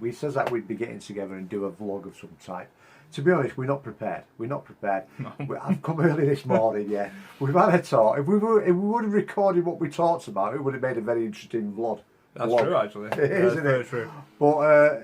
We says that we'd be getting together and do a vlog of some type. To be honest, we're not prepared. We're not prepared. No. I've come early this morning, yeah. We've had a talk. If we would have recorded what we talked about, it would have made a very interesting vlog. That's true, actually. It is, isn't it? True. But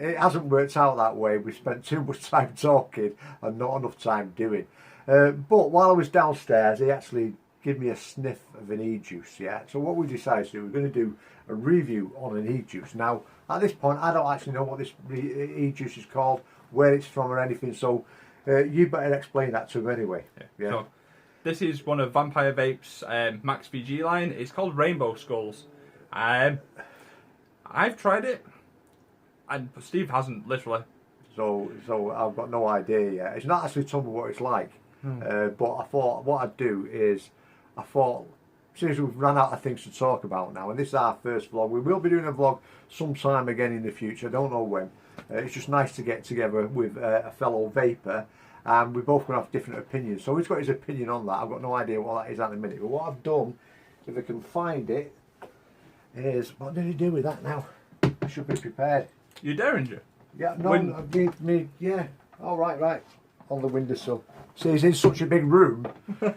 it hasn't worked out that way. We spent too much time talking and not enough time doing. But while I was downstairs, he actually gave me a sniff of an e-juice, yeah. So what we decided to do, we're going to do a review on an e-juice. Now, at this point, I don't actually know what this e-juice is called, where it's from or anything, so you better explain that to him anyway. Yeah. So, this is one of Vampire Vape's Max VG line. It's called Rainbow Skulls. I've tried it, and Steve hasn't, literally. So I've got no idea yet. It's not actually told me what it's like. But I thought what I'd do is, since we've run out of things to talk about now, and this is our first vlog, we will be doing a vlog sometime again in the future, I don't know when. It's just nice to get together with a fellow vapor, and we're both going to have different opinions. So he's got his opinion on that. I've got no idea what that is at the minute. But what I've done, if I can find it, is, what did he do with that now? I should be prepared. You Derringer? Yeah, no, yeah. Oh, right. On the windowsill. See, he's in such a big room, in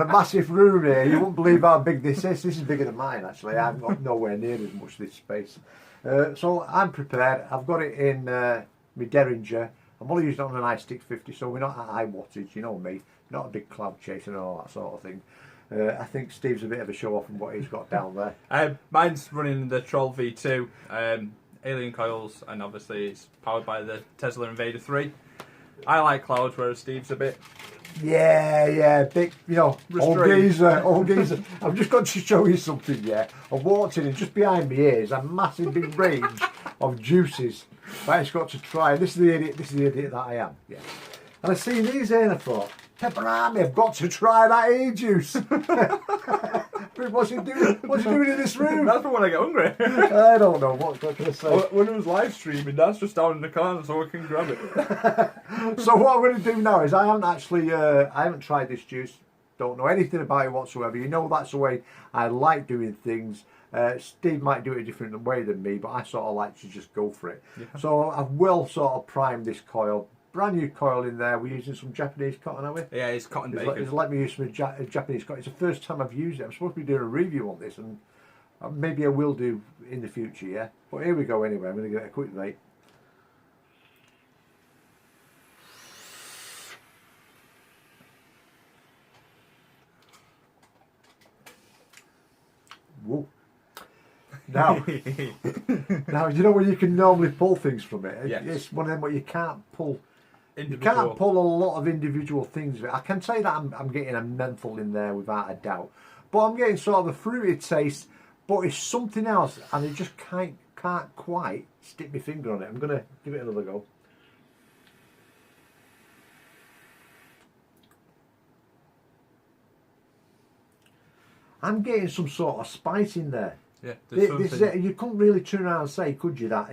a massive room here. You wouldn't believe how big this is. This is bigger than mine, actually. I've got nowhere near as much this space. So I'm prepared. I've got it in my Derringer. I'm only using it on an i650, so we're not at high wattage, you know me. Not a big cloud chaser and all that sort of thing. I think Steve's a bit of a show off from what he's got down there. Mine's running the Troll V2, alien coils, and obviously it's powered by the Tesla Invader 3. I like clouds, whereas Steve's a bit... Yeah, big, restrained. old geezer. I've just got to show you something, yeah. I've walked in and just behind me here is a massive big range of juices that I've got to try. This is the idiot that I am, yeah. And I seen these here and I thought, Pepperami, I've got to try that e-juice. What's he doing? What's he doing in this room? That's for when I get hungry. I don't know. What can I say? When it was live streaming, that's just down in the corner so I can grab it. So what I'm going to do now is I haven't tried this juice. Don't know anything about it whatsoever. You know that's the way I like doing things. Steve might do it a different way than me, but I sort of like to just go for it. Yeah. So I will sort of prime this coil. Brand new coil in there. We're using some Japanese cotton, are we? Yeah, it's cotton bacon. It's let me use some Japanese cotton. It's the first time I've used it. I'm supposed to be doing a review on this, and maybe I will do in the future, yeah? But here we go anyway. I'm going to give it a quick vape. Whoa. Now, you know when you can normally pull things from it? Yes. It's one of them where you can't pull... Individual. You can't pull a lot of individual things. I can say that I'm getting a menthol in there without a doubt. But I'm getting sort of a fruity taste, but it's something else, and I just can't quite stick my finger on it. I'm going to give it another go. I'm getting some sort of spice in there. Yeah, you couldn't really turn around and say, could you, that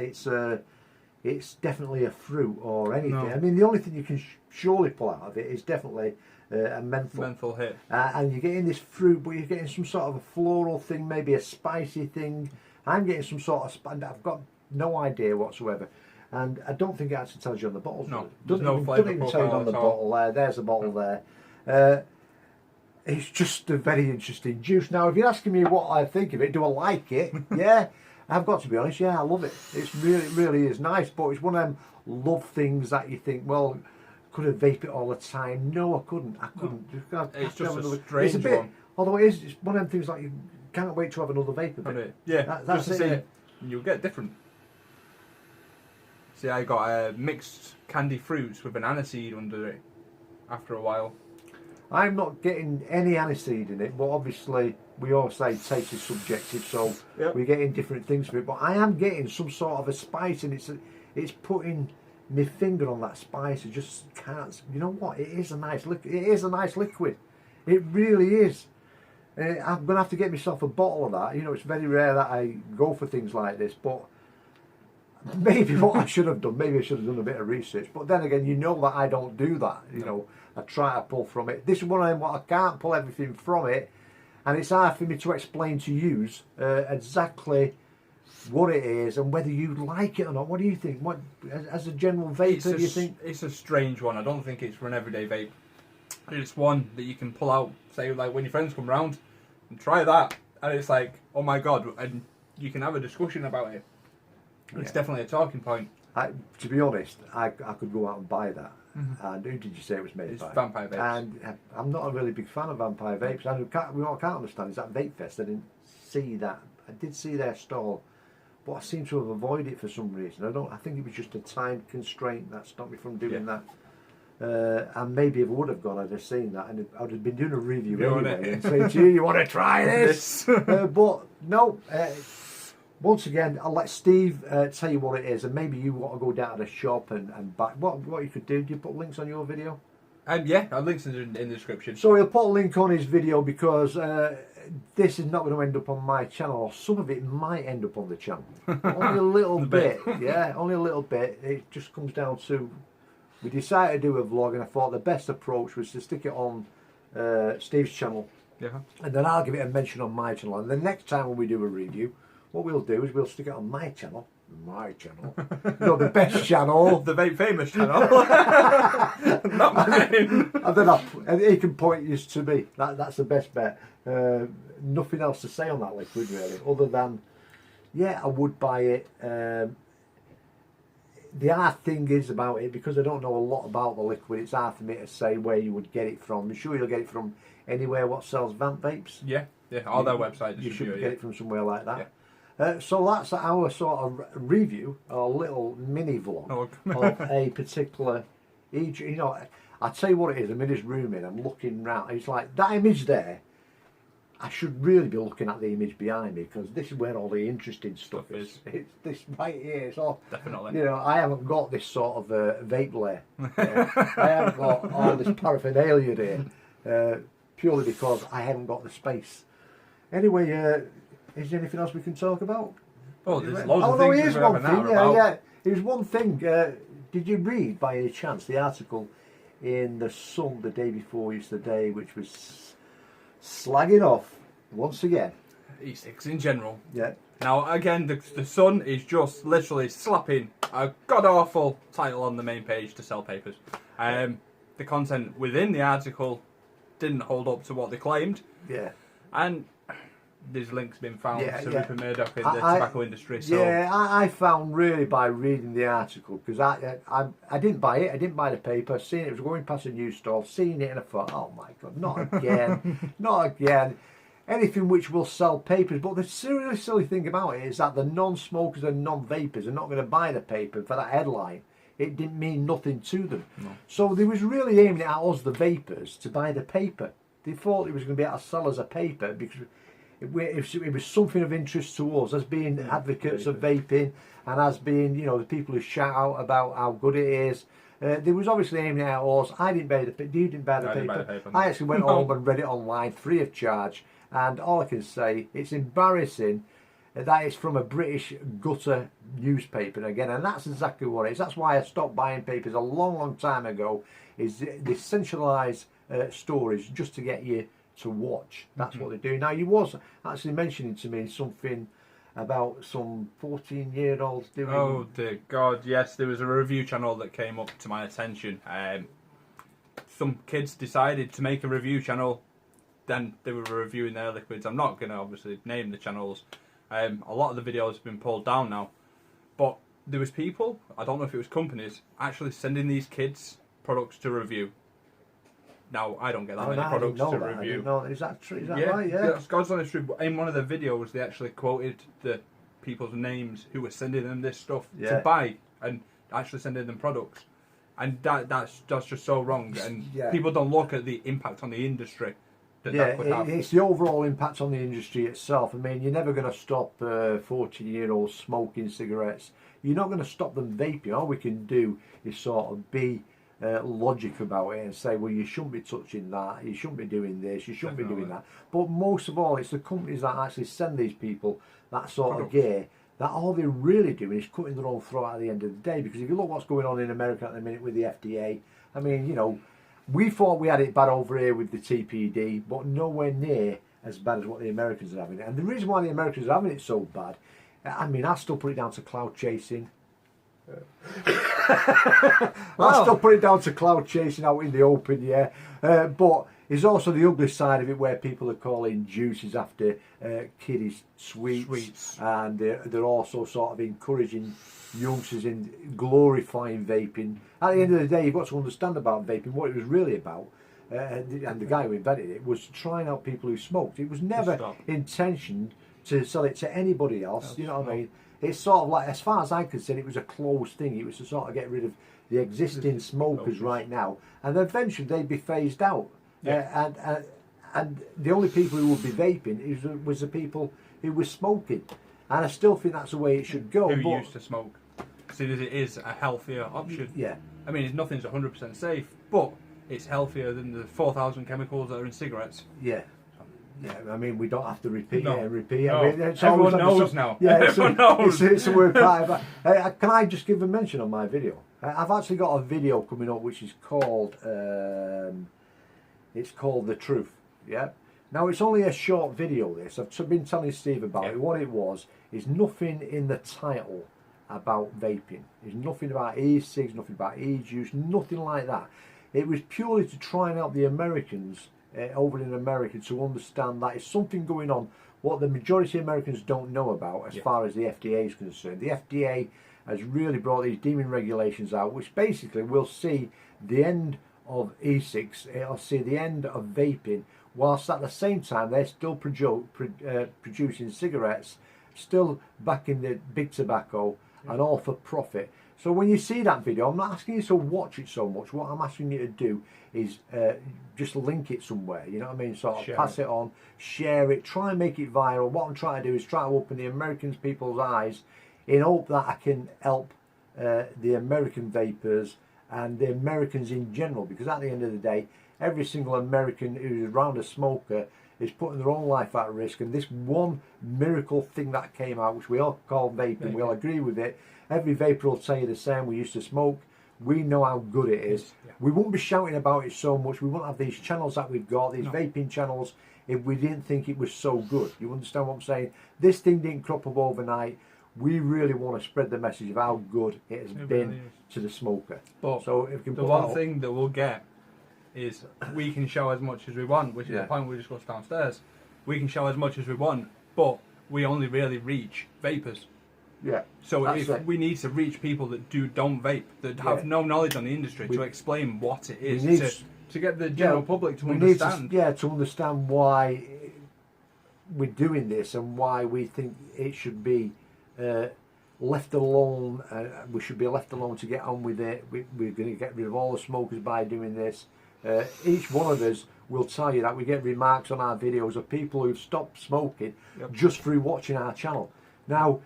it's definitely a fruit or anything. No. I mean, the only thing you can surely pull out of it is definitely a menthol hit. And you're getting this fruit, but you're getting some sort of a floral thing, maybe a spicy thing. I'm getting some sort of... I've got no idea whatsoever. And I don't think it actually tells you on the bottle. No, doesn't even tell you on the bottle there. There's a bottle there. It's just a very interesting juice. Now, if you're asking me what I think of it, do I like it? Yeah. I've got to be honest, yeah, I love it. It's really is nice, but it's one of them love things that you think, well, could I vape it all the time? No, I couldn't. No. It's just a strange one. Although it's one of them things like you can't wait to have another vape of it. Yeah, that's just to see it. You'll get different. See, I got mixed candy fruits with an aniseed under it after a while. I'm not getting any aniseed in it, but obviously we all say taste is subjective, so we're getting different things from it. But I am getting some sort of a spice, and it's putting my finger on that spice. I just can't. You know what? It is a nice liquid. It is a nice liquid. It really is. I'm gonna have to get myself a bottle of that. You know, it's very rare that I go for things like this, but maybe what I should have done. Maybe I should have done a bit of research. But then again, you know that I don't do that. You know. I try to pull from it. This is one of them what I can't pull everything from it, and it's hard for me to explain to you exactly what it is and whether you like it or not. What do you think? What, as a general vapor, do you think? It's a strange one. I don't think it's for an everyday vape. It's one that you can pull out, say, like when your friends come round and try that, and it's like, oh my god, and you can have a discussion about it. It's definitely a talking point. To be honest, I could go out and buy that. And who did you say it was made by? It's Vampire Vapes. And I'm not a really big fan of Vampire Vapes. And what I can't understand is that Vape Fest, I didn't see that. I did see their stall, but I seem to have avoided it for some reason. I think it was just a time constraint that stopped me from doing that. And maybe if I would have gone, I'd have seen that, and I'd have been doing a review anyway and saying to you, you want to try this? But no, once again, I'll let Steve tell you what it is, and maybe you want to go down to the shop and buy. What you could do, do you put links on your video? Yeah, links in the description. So he'll put a link on his video because this is not going to end up on my channel, or some of it might end up on the channel. Only a little bit, yeah, only a little bit. It just comes down to, we decided to do a vlog, and I thought the best approach was to stick it on Steve's channel, and then I'll give it a mention on my channel. And the next time when we do a review, what we'll do is we'll stick it on my channel, no, the best channel, the Vape Famous channel, not mine. And he can point you to me. That's the best bet. Nothing else to say on that liquid really, other than, yeah, I would buy it. The hard thing is about it, because I don't know a lot about the liquid, it's hard for me to say where you would get it from. I'm sure you'll get it from anywhere what sells vamp vapes. Yeah, all their websites. You should get it from somewhere like that. So that's our sort of review, or little mini vlog of a particular. You know, I tell you what it is. I'm in this room and I'm looking round. It's like that image there. I should really be looking at the image behind me, because this is where all the interesting stuff is. It's this right here. It's all, definitely. You know, I haven't got this sort of vape layer. I haven't got all this paraphernalia here, purely because I haven't got the space. Anyway, is there anything else we can talk about? Oh, there's loads of things. Here's one thing. Yeah. Here's one thing. Did you read by any chance the article in the Sun the day before yesterday, which was slagging off once again E6 in general? Yeah. Now again, the Sun is just literally slapping a god awful title on the main page to sell papers. The content within the article didn't hold up to what they claimed. Yeah. And there's links been found to Rupert Murdoch in the tobacco industry. So. Yeah, I found really by reading the article, because I didn't buy it. I didn't buy the paper. Seeing it was going past a news stall, seeing it, and I thought, oh my god, not again, not again. Anything which will sell papers. But the really silly thing about it is that the non-smokers and non-vapers are not going to buy the paper for that headline. It didn't mean nothing to them. No. So they was really aiming it at us, the vapers, to buy the paper. They thought it was going to be able to sell us a paper because it was something of interest to us as being advocates of vaping, and as being, you know, the people who shout out about how good it is. They was obviously aiming at us. I didn't buy the paper. You didn't buy the paper. I actually went home and read it online free of charge. And all I can say, it's embarrassing that it's from a British gutter newspaper again, and that's exactly what it is. That's why I stopped buying papers a long time ago. Is the centralised stories just to get you to watch. That's what they do. Now, you was actually mentioning to me something about some 14-year-olds doing... Oh dear God, yes, there was a review channel that came up to my attention. Some kids decided to make a review channel, then they were reviewing their liquids. I'm not going to obviously name the channels. A lot of the videos have been pulled down now, but there was people, I don't know if it was companies, actually sending these kids products to review. Now, I don't get that many products to review. Is that true? Is that right? Yeah. That's God's honest truth. In one of the videos, they actually quoted the people's names who were sending them this stuff to buy, and actually sending them products. And that's just so wrong. And people don't look at the impact on the industry that could have. It's the overall impact on the industry itself. I mean, you're never going to stop 14-year-olds smoking cigarettes. You're not going to stop them vaping. All we can do is sort of be logic about it and say, well, you shouldn't be touching that, you shouldn't be doing this, you shouldn't be doing that. But most of all, it's the companies that actually send these people that sort of gear, that all they're really doing is cutting their own throat at the end of the day. Because if you look what's going on in America at the minute with the FDA, I mean, you know, we thought we had it bad over here with the TPD, but nowhere near as bad as what the Americans are having. And the reason why the Americans are having it so bad I mean, I still put it down to cloud chasing. I still put it down to cloud chasing out in the open, yeah. But there's also the ugly side of it where people are calling juices after kiddies sweets. And they're also sort of encouraging youngsters in glorifying vaping. At the end of the day, you've got to understand about vaping, what it was really about. And the guy who invented it was trying out people who smoked. It was never intentioned to sell it to anybody else. You know what I mean? It's sort of like, as far as I'm concerned, it was a closed thing. It was to sort of get rid of the existing smokers right now, and eventually they'd be phased out. And the only people who would be vaping was the people who were smoking. And I still think that's the way it should go. Who used to smoke? See, it is a healthier option. Yeah. I mean, nothing's 100% safe, but it's healthier than the 4,000 chemicals that are in cigarettes. Yeah. Yeah, I mean, we don't have to repeat it and repeat it. No. I mean, Everyone knows now. Yeah, Everyone knows. It's a word part. Can I just give a mention on my video? I've actually got a video coming up which is called, it's called The Truth. Yeah. Now, it's only a short video, this. I've been telling Steve about it. What it was is nothing in the title about vaping. There's nothing about e-cigs, nothing about e-juice, nothing like that. It was purely to try and help the Americans over in America to understand that it's something going on what the majority of Americans don't know about as far as the FDA is concerned. The FDA has really brought these deeming regulations out, which basically will see the end of e-cigs, it'll see the end of vaping, whilst at the same time they're still producing cigarettes, still backing the big tobacco and all for profit. So when you see that video, I'm not asking you to watch it so much. What I'm asking you to do is just link it somewhere, you know what I mean? Sort of pass it on, share it, try and make it viral. What I'm trying to do is try to open the American people's eyes in hope that I can help the American vapors and the Americans in general, because at the end of the day, every single American who's around a smoker is putting their own life at risk. And this one miracle thing that came out, which we all call vaping, we all agree with it. Every vapor will tell you the same. We used to smoke. We know how good it is. We wouldn't be shouting about it so much. We wouldn't have these channels that we've got, these vaping channels, if we didn't think it was so good. You understand what I'm saying? This thing didn't crop up overnight. We really want to spread the message of how good it has been to the smoker. But so if we can the one thing that we'll get is we can show as much as we want, which is the point we discussed downstairs. We can show as much as we want, but we only really reach vapors. Yeah. So if we need to reach people that don't vape, that have no knowledge on the industry, to explain what it is, to get the general public to understand. To understand why we're doing this and why we think it should be left alone. We should be left alone to get on with it. We're going to get rid of all the smokers by doing this. Each one of us will tell you that we get remarks on our videos of people who've stopped smoking just through watching our channel. Now,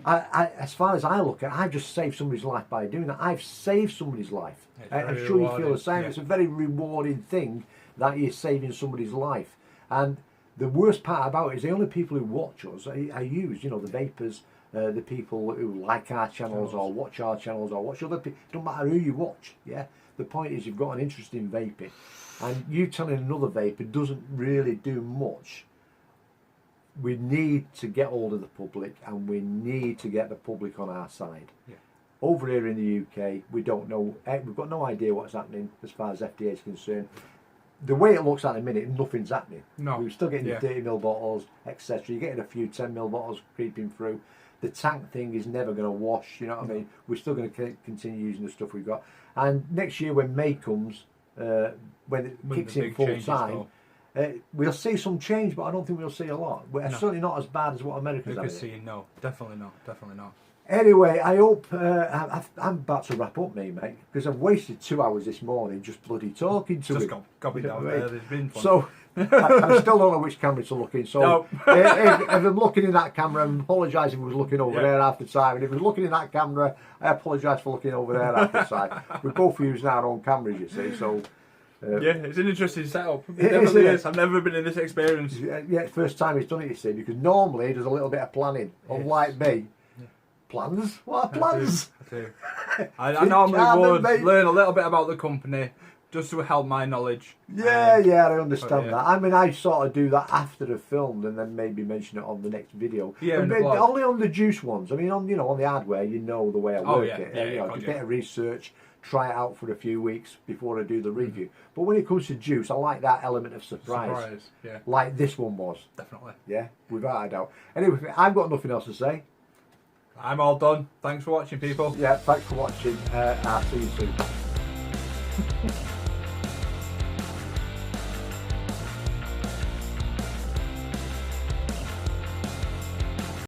as far as I look at it, I've just saved somebody's life by doing that. I've saved somebody's life. I'm sure you feel the same. It's a very rewarding thing that you're saving somebody's life. And the worst part about it is the only people who watch us are you, the vapors, the people who like our channels or watch our channels or watch other people. It doesn't matter who you watch, The point is you've got an interest in vaping. And you telling another vapor doesn't really do much. We need to get hold of the public, and we need to get the public on our side. Over here in the UK, we don't know. We've got no idea what's happening as far as FDA is concerned. The way it looks at the minute, nothing's happening. No. We're still getting the 30ml bottles, etc. You're getting a few 10ml bottles creeping through. The tank thing is never going to wash. You know what I mean? We're still going to continue using the stuff we've got. And next year, when May comes, when it kicks in full time. We'll see some change, but I don't think we'll see a lot. We're certainly not as bad as what Americans have. No, definitely not. Anyway, I hope I'm about to wrap up, mate, because I've wasted 2 hours this morning just bloody talking to him. Got me down there. There's been fun. So I still don't know which camera to look in. So if I'm looking in that camera, I apologise if I was looking over there half the time. And if I was looking in that camera, I apologise for looking over there half the time. We're both using our own cameras, you see. So. It's an interesting setup. It definitely is. I've never been in this experience. First time he's done it, you see, because normally he does a little bit of planning. Unlike me. Plans? What are plans? I normally would learn a little bit about the company, just to help my knowledge. Yeah, I understand that. I mean, I sort of do that after I've filmed and then maybe mention it on the next video. Yeah, only on the juice ones. I mean, on on the hardware, the way I work it. A bit of research, try it out for a few weeks before I do the review. But when it comes to juice, I like that element of surprise. Yeah. Like this one was. Definitely. Yeah, without a doubt. Anyway, I've got nothing else to say. I'm all done. Thanks for watching, people. Yeah, thanks for watching. I'll see you soon.